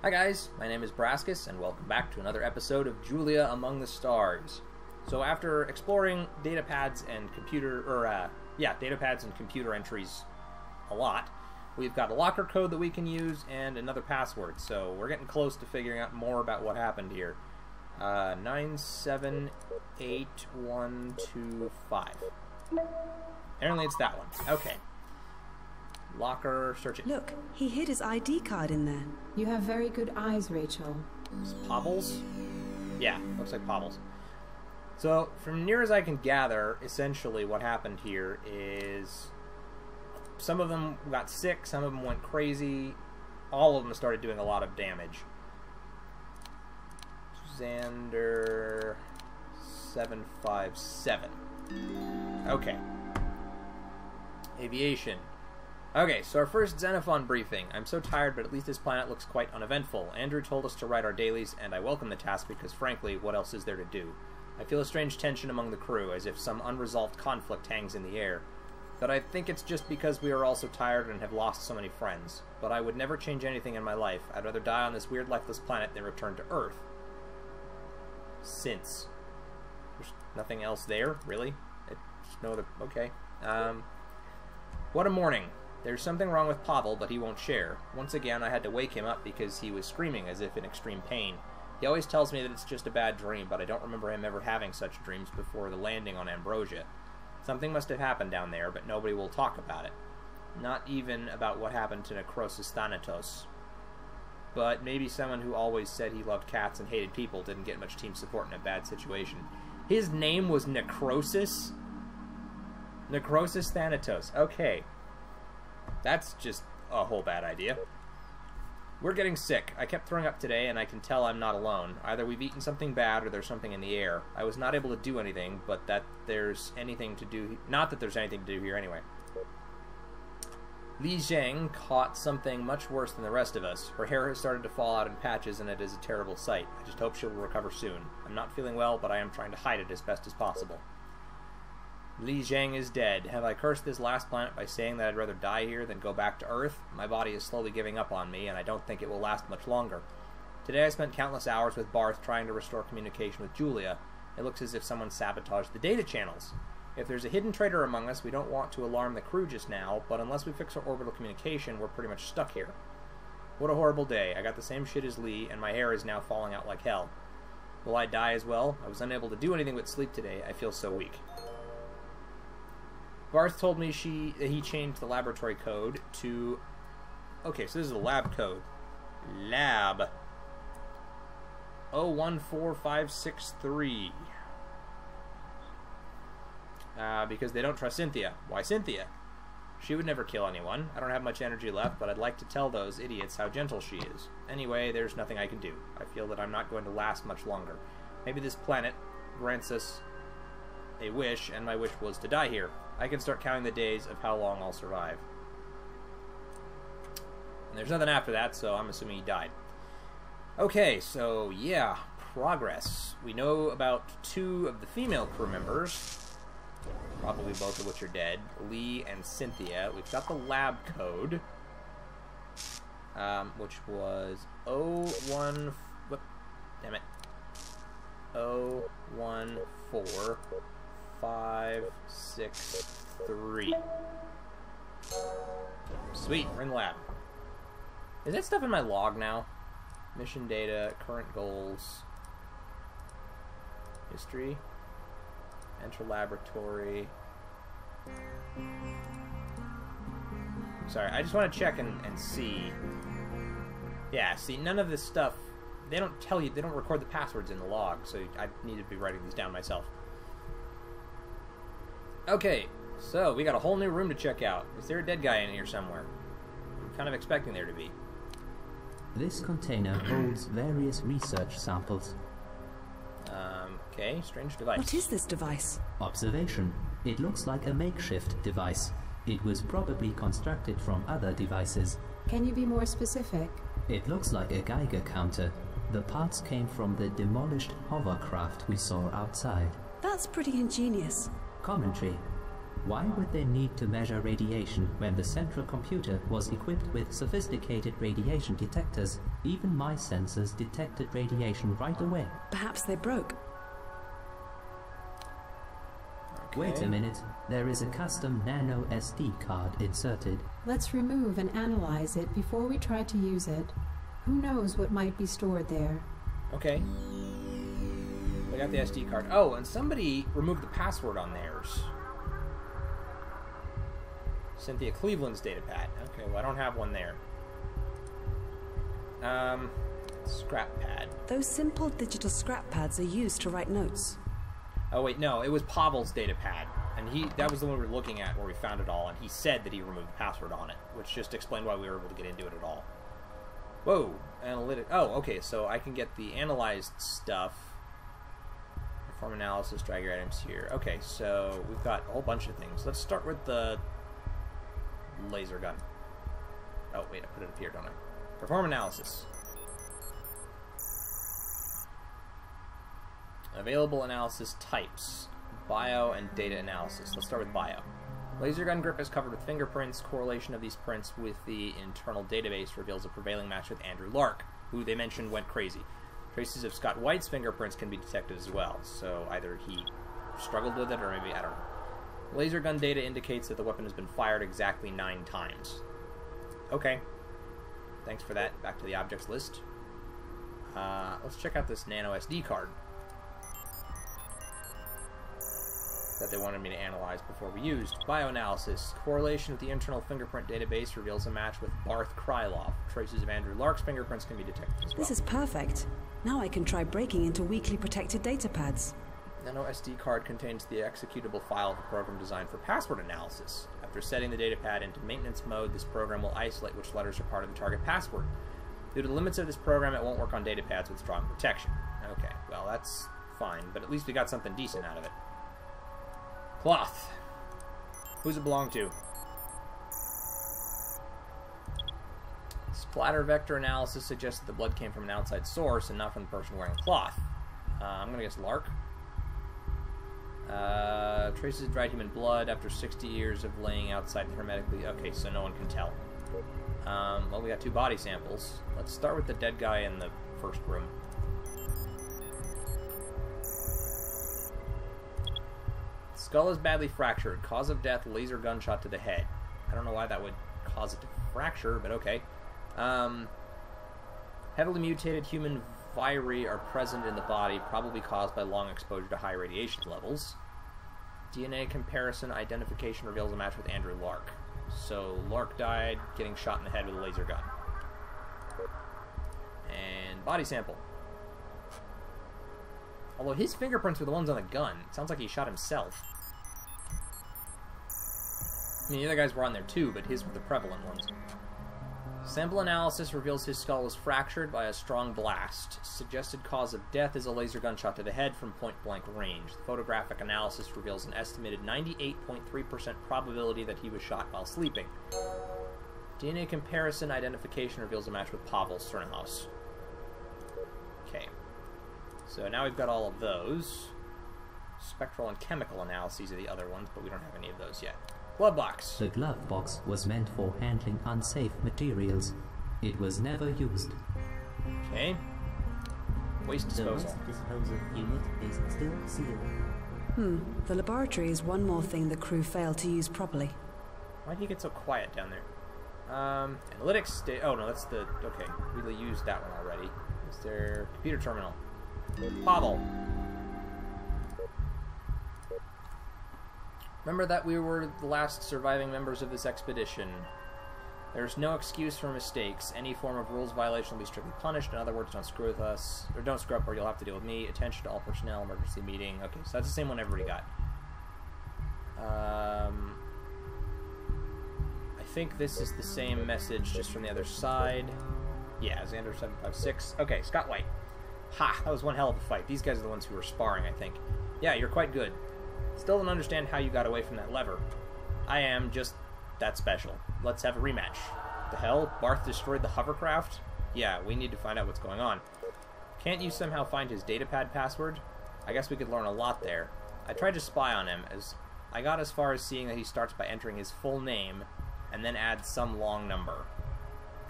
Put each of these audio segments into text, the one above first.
Hi guys, my name is Braskus, and welcome back to another episode of J.U.L.I.A Among the Stars. So after exploring datapads and computer entries a lot, we've got a locker code that we can use and another password. So we're getting close to figuring out more about what happened here. 978125. Apparently it's that one. Okay. Locker, search it. Look, he hid his ID card in there. You have very good eyes, Rachel. Pobbles? Yeah, looks like Pobbles. So, from near as I can gather, essentially what happened here is some of them got sick, some of them went crazy, all of them started doing a lot of damage. Xander 757. Okay. Aviation. Okay, so our first Xenophon briefing. I'm so tired, but at least this planet looks quite uneventful. Andrew told us to write our dailies, and I welcome the task because, frankly, what else is there to do? I feel a strange tension among the crew, as if some unresolved conflict hangs in the air. But I think it's just because we are all so tired and have lost so many friends. But I would never change anything in my life. I'd rather die on this weird, lifeless planet than return to Earth. Since. There's nothing else there, really? Just no other... Okay. What a morning. There's something wrong with Pavel, but he won't share. Once again, I had to wake him up because he was screaming as if in extreme pain. He always tells me that it's just a bad dream, but I don't remember him ever having such dreams before the landing on Ambrosia. Something must have happened down there, but nobody will talk about it. Not even about what happened to Necrosis Thanatos. But maybe someone who always said he loved cats and hated people didn't get much team support in a bad situation. His name was Necrosis? Necrosis Thanatos. Okay. That's just a whole bad idea. We're getting sick. I kept throwing up today, and I can tell I'm not alone. Either we've eaten something bad, or there's something in the air. I was not able to do anything, but that there's anything to do... Not that there's anything to do here anyway. Li Zhang caught something much worse than the rest of us. Her hair has started to fall out in patches, and it is a terrible sight. I just hope she'll recover soon. I'm not feeling well, but I am trying to hide it as best as possible. Li Zhang is dead. Have I cursed this last planet by saying that I'd rather die here than go back to Earth? My body is slowly giving up on me, and I don't think it will last much longer. Today I spent countless hours with Barth trying to restore communication with J.U.L.I.A. It looks as if someone sabotaged the data channels. If there's a hidden traitor among us, we don't want to alarm the crew just now, but unless we fix our orbital communication, we're pretty much stuck here. What a horrible day. I got the same shit as Lee, and my hair is now falling out like hell. Will I die as well? I was unable to do anything but sleep today. I feel so weak. Barth told me he changed the laboratory code to... Okay, so this is the lab code. Lab 014563. Because they don't trust Cynthia. Why Cynthia? She would never kill anyone. I don't have much energy left, but I'd like to tell those idiots how gentle she is. Anyway, there's nothing I can do. I feel that I'm not going to last much longer. Maybe this planet grants us a wish, and my wish was to die here. I can start counting the days of how long I'll survive. And there's nothing after that, so I'm assuming he died. Okay, so yeah, progress. We know about 2 of the female crew members, probably both of which are dead, Lee and Cynthia. We've got the lab code, which was 01... What? Damn it. 014563. Sweet, we're in the lab. Is that stuff in my log now? Mission data, current goals, history, enter laboratory. Sorry, I just want to check and see. Yeah, see, none of this stuff, they don't tell you, they don't record the passwords in the log, so I need to be writing these down myself. Okay, so we got a whole new room to check out. Is there a dead guy in here somewhere? I'm kind of expecting there to be. This container holds various research samples. Okay, strange device. What is this device? Observation. It looks like a makeshift device. It was probably constructed from other devices. Can you be more specific? It looks like a Geiger counter. The parts came from the demolished hovercraft we saw outside. That's pretty ingenious. Commentary. Why would they need to measure radiation when the central computer was equipped with sophisticated radiation detectors? Even my sensors detected radiation right away. Perhaps they broke. Okay. Wait a minute. There is a custom nano SD card inserted. Let's remove and analyze it before we try to use it. Who knows what might be stored there? Okay. We got the SD card. Oh, and somebody removed the password on theirs. Cynthia Cleveland's datapad. Okay, well I don't have one there. Scrap pad. Those simple digital scrap pads are used to write notes. Oh wait, no, it was Pavel's datapad. And that was the one we were looking at where we found it all, and he said that he removed the password on it, which just explained why we were able to get into it at all. Whoa, analytic. Oh, okay, so I can get the analyzed stuff. Perform analysis, drag your items here. Okay, so we've got a whole bunch of things. Let's start with the laser gun. Oh, wait, I put it up here, don't I? Perform analysis. Available analysis types. Bio and data analysis. Let's start with bio. Laser gun grip is covered with fingerprints. Correlation of these prints with the internal database reveals a prevailing match with Andrew Lark, who they mentioned went crazy. Traces of Scott White's fingerprints can be detected as well, so either he struggled with it or maybe, I don't know. Laser gun data indicates that the weapon has been fired exactly 9 times. Okay. Thanks for that. Back to the objects list. Let's check out this nano SD card that they wanted me to analyze before we used. Bioanalysis. Correlation with the internal fingerprint database reveals a match with Barth Krylov. Traces of Andrew Lark's fingerprints can be detected as well. This is perfect. Now I can try breaking into weakly protected data pads. Nano SD card contains the executable file of a program designed for password analysis. After setting the datapad into maintenance mode, this program will isolate which letters are part of the target password. Due to the limits of this program, it won't work on datapads with strong protection. Okay, well that's fine, but at least we got something decent out of it. Cloth. Who's it belong to? Splatter vector analysis suggests that the blood came from an outside source and not from the person wearing the cloth. I'm going to guess Lark. Traces of dried human blood after 60 years of laying outside hermetically. Okay, so no one can tell. Well, we got 2 body samples. Let's start with the dead guy in the first room. Skull is badly fractured. Cause of death, laser gunshot to the head. I don't know why that would cause it to fracture, but okay. Heavily mutated human viri are present in the body, probably caused by long exposure to high radiation levels. DNA comparison identification reveals a match with Andrew Lark. So Lark died getting shot in the head with a laser gun. And body sample. Although his fingerprints were the ones on the gun, it sounds like he shot himself. I mean, the other guys were on there too, but his were the prevalent ones. Sample analysis reveals his skull was fractured by a strong blast. Suggested cause of death is a laser gunshot to the head from point-blank range. The photographic analysis reveals an estimated 98.3% probability that he was shot while sleeping. DNA comparison identification reveals a match with Pavel Sternhaus. Okay. So now we've got all of those. Spectral and chemical analyses are the other ones, but we don't have any of those yet. Glove box. The glove box was meant for handling unsafe materials. It was never used. Okay. Waste disposal. The waste disposal unit is still sealed. The laboratory is one more thing the crew failed to use properly. Why did you get so quiet down there? Analytics. Oh no, that's the. Okay, we used that one already. Is there computer terminal? Pavel. Remember that we were the last surviving members of this expedition. There's no excuse for mistakes. Any form of rules violation will be strictly punished. In other words, don't screw with us. Or don't screw up or you'll have to deal with me. Attention to all personnel, emergency meeting. Okay, so that's the same one everybody got. I think this is the same message just from the other side. Yeah, Xander 756. Okay, Scott White. Ha! That was one hell of a fight. These guys are the ones who were sparring, I think. Yeah, you're quite good. Still don't understand how you got away from that lever. I am just that special. Let's have a rematch. The hell? Barth destroyed the hovercraft? Yeah, we need to find out what's going on. Can't you somehow find his datapad password? I guess we could learn a lot there. I tried to spy on him, as I got as far as seeing that he starts by entering his full name and then adds some long number.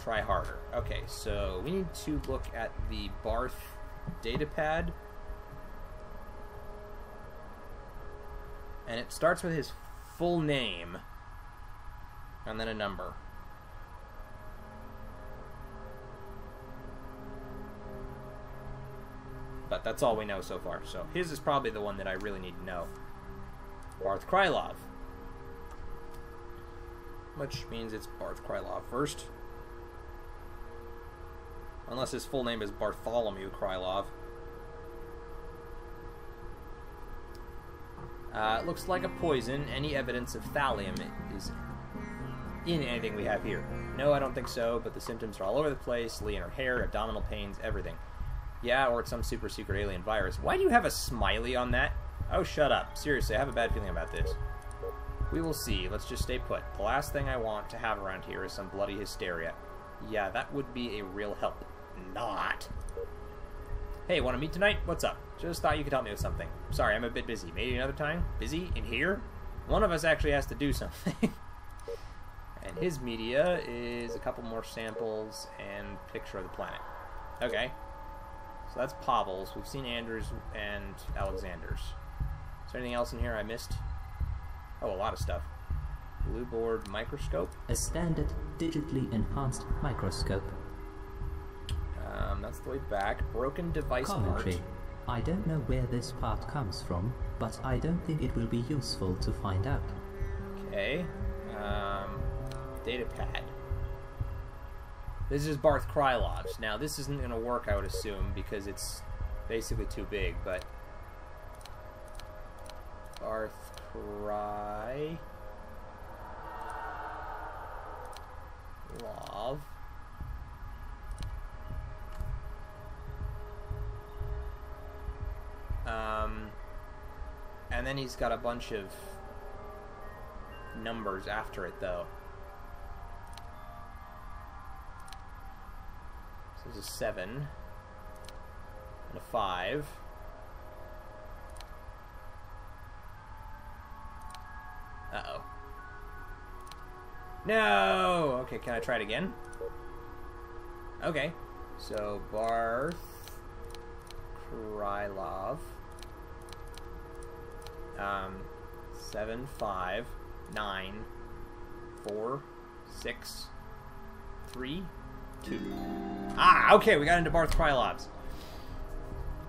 Try harder. Okay, so we need to look at the Barth datapad. And it starts with his full name and then a number. But that's all we know so far. So his is probably the one that I really need to know. Barth Krylov. Which means it's Barth Krylov first. Unless his full name is Bartholomew Krylov. It looks like a poison. Any evidence of thallium is in anything we have here? No, I don't think so, but the symptoms are all over the place. Lee in her hair, abdominal pains, everything. Yeah, or it's some super secret alien virus. Why do you have a smiley on that? Oh, shut up. Seriously, I have a bad feeling about this. We will see. Let's just stay put. The last thing I want to have around here is some bloody hysteria. Yeah, that would be a real help. Not. Hey, want to meet tonight? What's up? Just thought you could help me with something. Sorry, I'm a bit busy. Maybe another time? Busy? In here? One of us actually has to do something. And his media is a couple more samples and picture of the planet. Okay. So that's Pavel's. We've seen Andrews and Alexander's. Is there anything else in here I missed? Oh, a lot of stuff. Blue board microscope. A standard digitally enhanced microscope. That's the way back. Broken device Commentary. part. I don't know where this part comes from, but I don't think it will be useful to find out. Okay. Data pad. This is Barth Krylov's. Now, this isn't going to work, I would assume, because it's basically too big, but... Barth Krylov. And then he's got a bunch of numbers after it, though. So there's a 7 and a 5. Uh-oh. No! Okay, can I try it again? Okay. So, Barth Krylov. 7, 5, 9, 4, 6, 3, 2. Ah, okay, we got into Barth Krylov's.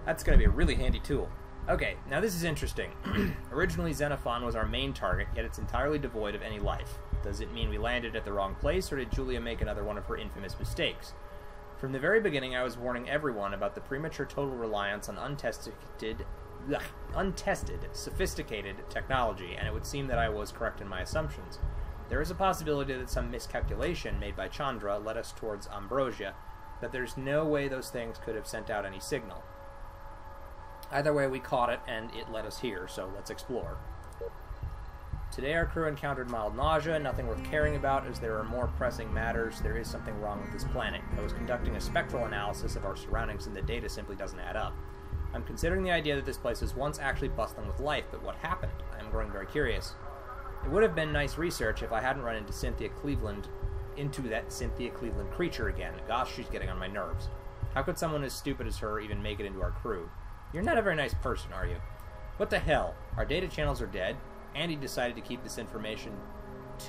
That's going to be a really handy tool. Okay, now this is interesting. Originally, Xenophon was our main target, yet it's entirely devoid of any life. Does it mean we landed at the wrong place, or did Julia make another one of her infamous mistakes? From the very beginning, I was warning everyone about the premature total reliance on untested, sophisticated technology, and it would seem that I was correct in my assumptions. There is a possibility that some miscalculation made by Chandra led us towards Ambrosia, but there's no way those things could have sent out any signal. Either way, we caught it, and it led us here, so let's explore. Today our crew encountered mild nausea, nothing worth caring about, as there are more pressing matters. There is something wrong with this planet. I was conducting a spectral analysis of our surroundings, and the data simply doesn't add up. I'm considering the idea that this place was once actually bustling with life, but what happened? I am growing very curious. It would have been nice research if I hadn't run into that Cynthia Cleveland creature again. Gosh, she's getting on my nerves. How could someone as stupid as her even make it into our crew? You're not a very nice person, are you? What the hell? Our data channels are dead. Andy decided to keep this information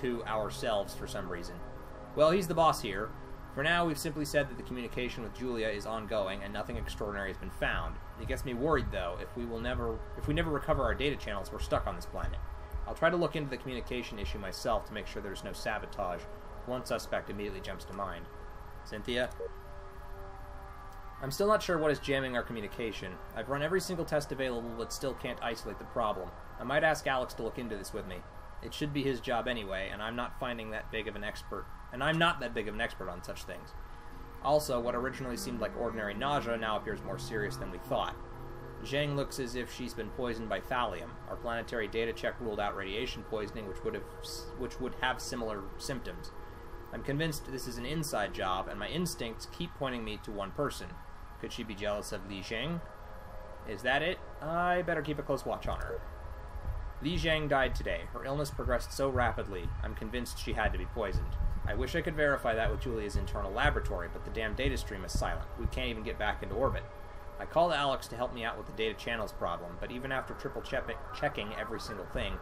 to ourselves for some reason. Well, he's the boss here. For now, we've simply said that the communication with Julia is ongoing and nothing extraordinary has been found. It gets me worried, though. If we never recover our data channels, we're stuck on this planet. I'll try to look into the communication issue myself to make sure there's no sabotage. One suspect immediately jumps to mind. Cynthia? I'm still not sure what is jamming our communication. I've run every single test available, but still can't isolate the problem. I might ask Alex to look into this with me. It should be his job anyway, and I'm not that big of an expert on such things. Also, what originally seemed like ordinary nausea now appears more serious than we thought. Zhang looks as if she's been poisoned by thallium. Our planetary data check ruled out radiation poisoning, which would have similar symptoms. I'm convinced this is an inside job, and my instincts keep pointing me to one person. Could she be jealous of Li Zhang? Is that it? I better keep a close watch on her. Li Jiang died today. Her illness progressed so rapidly, I'm convinced she had to be poisoned. I wish I could verify that with Julia's internal laboratory, but the damn data stream is silent. We can't even get back into orbit. I called Alex to help me out with the data channels problem, but even after triple checking every single thing,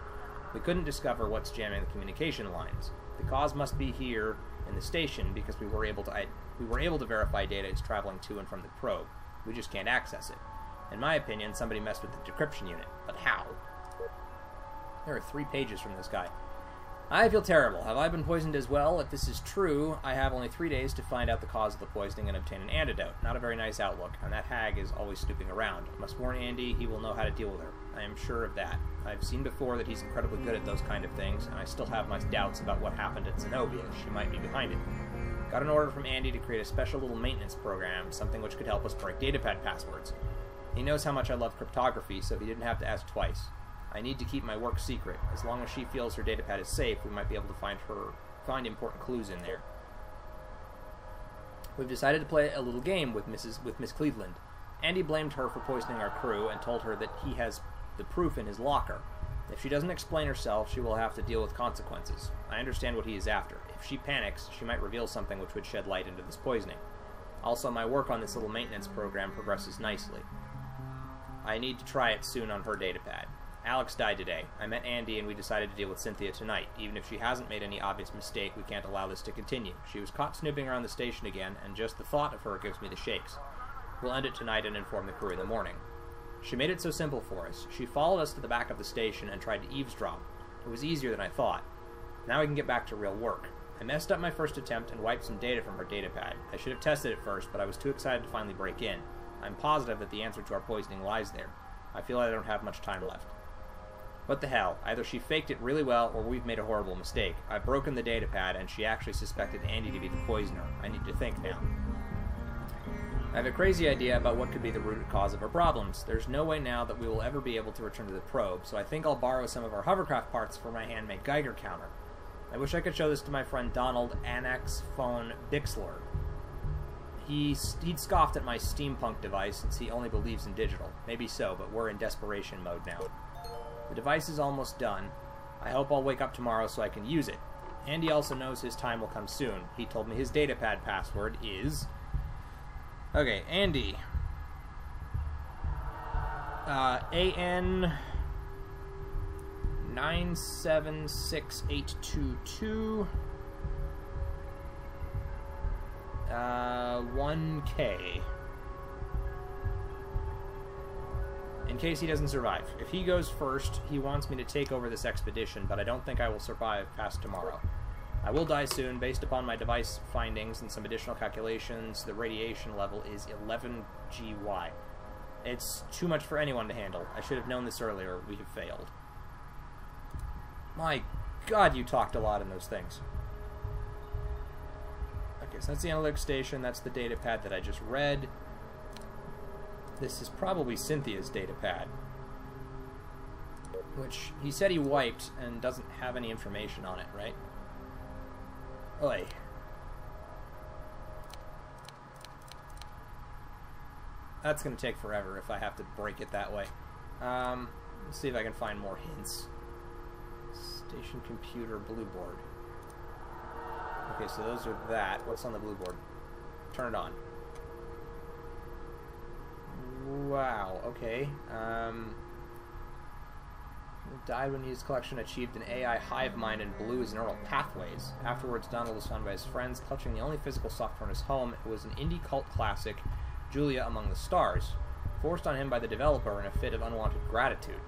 we couldn't discover what's jamming the communication lines. The cause must be here in the station because we were able to verify data is traveling to and from the probe. We just can't access it. In my opinion, somebody messed with the decryption unit, but how? There are 3 pages from this guy. I feel terrible. Have I been poisoned as well? If this is true, I have only 3 days to find out the cause of the poisoning and obtain an antidote. Not a very nice outlook, and that hag is always snooping around. I must warn Andy, he will know how to deal with her. I am sure of that. I've seen before that he's incredibly good at those kind of things, and I still have my doubts about what happened at Zenobia. She might be behind it. Got an order from Andy to create a special little maintenance program, something which could help us break datapad passwords. He knows how much I love cryptography, so he didn't have to ask twice. I need to keep my work secret. As long as she feels her datapad is safe, we might be able to find important clues in there. We've decided to play a little game with Miss Cleveland. Andy blamed her for poisoning our crew and told her that he has the proof in his locker. If she doesn't explain herself, she will have to deal with consequences. I understand what he is after. If she panics, she might reveal something which would shed light into this poisoning. Also, my work on this little maintenance program progresses nicely. I need to try it soon on her datapad. Alex died today. I met Andy and we decided to deal with Cynthia tonight. Even if she hasn't made any obvious mistake, we can't allow this to continue. She was caught snooping around the station again, and just the thought of her gives me the shakes. We'll end it tonight and inform the crew in the morning. She made it so simple for us. She followed us to the back of the station and tried to eavesdrop. It was easier than I thought. Now we can get back to real work. I messed up my first attempt and wiped some data from her datapad. I should have tested it first, but I was too excited to finally break in. I'm positive that the answer to our poisoning lies there. I feel I don't have much time left. What the hell? Either she faked it really well, or we've made a horrible mistake. I've broken the datapad, and she actually suspected Andy to be the poisoner. I need to think now. I have a crazy idea about what could be the root cause of our problems. There's no way now that we will ever be able to return to the probe, so I think I'll borrow some of our hovercraft parts for my handmade Geiger counter. I wish I could show this to my friend Donald Annex Phone Bixler. He'd scoffed at my steampunk device since he only believes in digital. Maybe so, but we're in desperation mode now. The device is almost done. I hope I'll wake up tomorrow so I can use it. Andy also knows his time will come soon. He told me his datapad password is... Okay, Andy. AN 976822 1K. In case he doesn't survive. If he goes first, he wants me to take over this expedition, but I don't think I will survive past tomorrow. I will die soon. Based upon my device findings and some additional calculations, the radiation level is 11 GY. It's too much for anyone to handle. I should have known this earlier. We have failed. My God, you talked a lot in those things. Okay, so that's the analytics station. That's the datapad that I just read. This is probably Cynthia's datapad, which he said he wiped and doesn't have any information on it, right? Oi. That's going to take forever if I have to break it that way. Let's see if I can find more hints. Station computer blue board. Okay, so those are that. What's on the blue board? Turn it on. Wow, okay. Died when his collection achieved an AI hive mind and blew his neural pathways. Afterwards, Donald was found by his friends, clutching the only physical software in his home. It was an indie cult classic, J.U.L.I.A Among the Stars, forced on him by the developer in a fit of unwanted gratitude.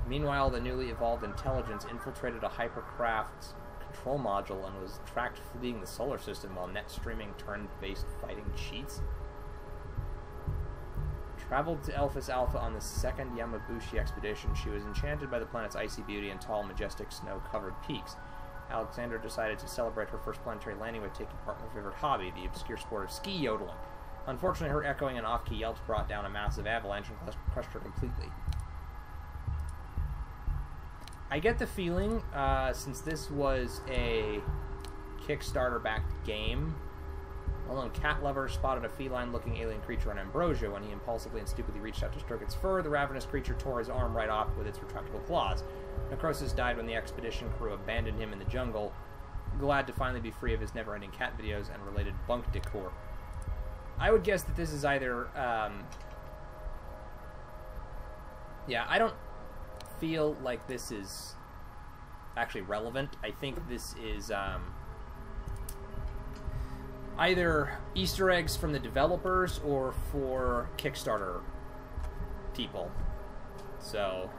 Meanwhile, the newly evolved intelligence infiltrated a hypercraft's control module and was tracked fleeing the solar system while net streaming turn-based fighting cheats. Traveled to Elphis Alpha on the second Yamabushi expedition. She was enchanted by the planet's icy beauty and tall, majestic, snow-covered peaks. Alexander decided to celebrate her first planetary landing by taking part in her favorite hobby, the obscure sport of ski yodeling. Unfortunately, her echoing and off-key yelps brought down a massive avalanche and crushed her completely. I get the feeling, since this was a Kickstarter-backed game, A lone cat lover spotted a feline-looking alien creature on Ambrosia. When he impulsively and stupidly reached out to stroke its fur, the ravenous creature tore his arm right off with its retractable claws. Necrosis died when the expedition crew abandoned him in the jungle, glad to finally be free of his never-ending cat videos and related bunk decor. I would guess that this is either... yeah, I don't feel like this is actually relevant. I think this is either Easter eggs from the developers or for Kickstarter people. So,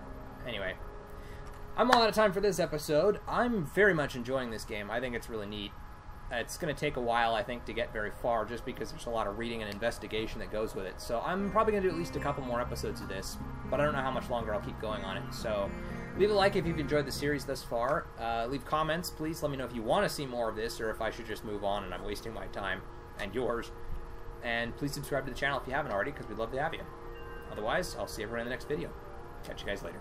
anyway. I'm all out of time for this episode. I'm very much enjoying this game. I think it's really neat. It's going to take a while, I think, to get very far, just because there's a lot of reading and investigation that goes with it. So I'm probably going to do at least a couple more episodes of this, but I don't know how much longer I'll keep going on it. So leave a like if you've enjoyed the series thus far. Leave comments, please. Let me know if you want to see more of this, or if I should just move on and I'm wasting my time and yours. And please subscribe to the channel if you haven't already, because we'd love to have you. Otherwise, I'll see everyone in the next video. Catch you guys later.